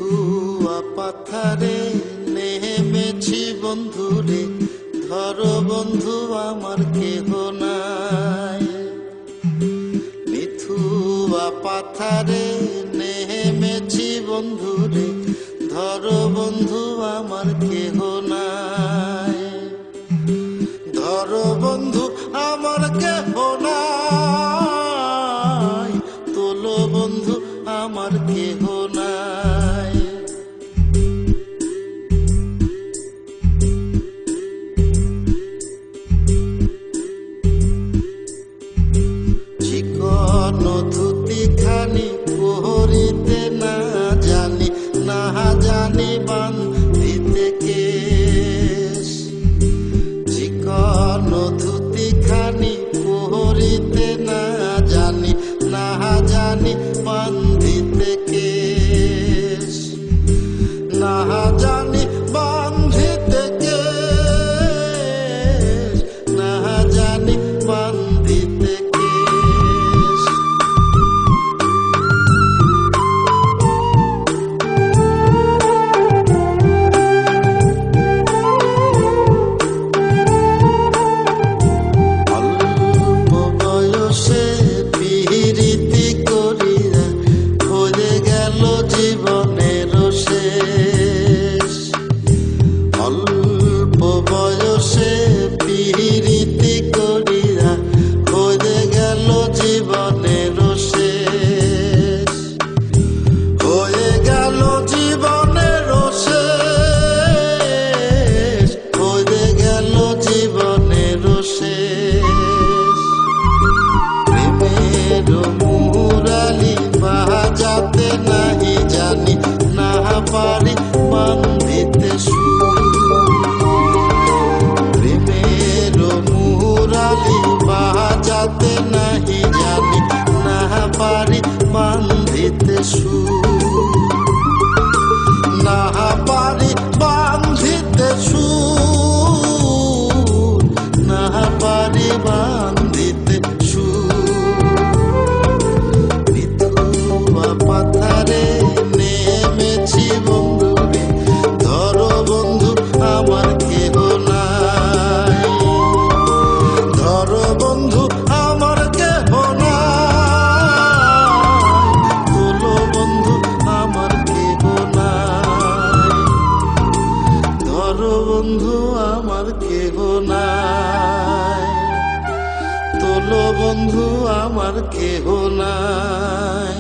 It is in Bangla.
নিথুয়া পাথারে নেমেছি বন্ধুরে, ধরো বন্ধু আমার কেহ নাই। নিথুয়া পাথারে নেমেছি বন্ধুরে, ধরো বন্ধু আমার কেহ নাই। ধরো বন্ধু আমার কেহ নাই, তোলো বন্ধু আমার কেহ নাই। চিকন ধুতি খানি পরিতে না জানি, না জানি বান্ধিতে কেশ। চিকন ধুতি খানি পরিতে না জানি, না জানি বান্ধিতে কেশ। না জানি বান্ধিতে কেশ, না জানি বান্ধিতে কেশ। অল্প বয়সে পিরিতি করিয়া হয়ে গেল জীবনের শেষ। অল্প বয়সে পিরিতি করিয়া হয়ে গেল জীবনের শেষ। হয়ে গেল জীবনের শেষ, হয়ে গেল জীবনের শেষ। প্রেমের মুরালি বাজাতে নাহি জানি, না পারি বান্ধিতে সুর। প্রেমের মুরালি বাজাতে নাহি জানি, না পারি বান্ধিতে সুর। না পারি বান্ধিতে সুর, না পারি বান্ধিতে সুর। নিথুয়া পাথারে নেমেছি বন্ধুরে, ধরো বন্ধু আমার কেহ নাই। ধরো বন্ধু আমার কেহ নাই, তোলো বন্ধু আমার কেহ নাই। ধরো বন্ধু আমার কেহ নাই, তোলো বন্ধু আমার কেহ নাই।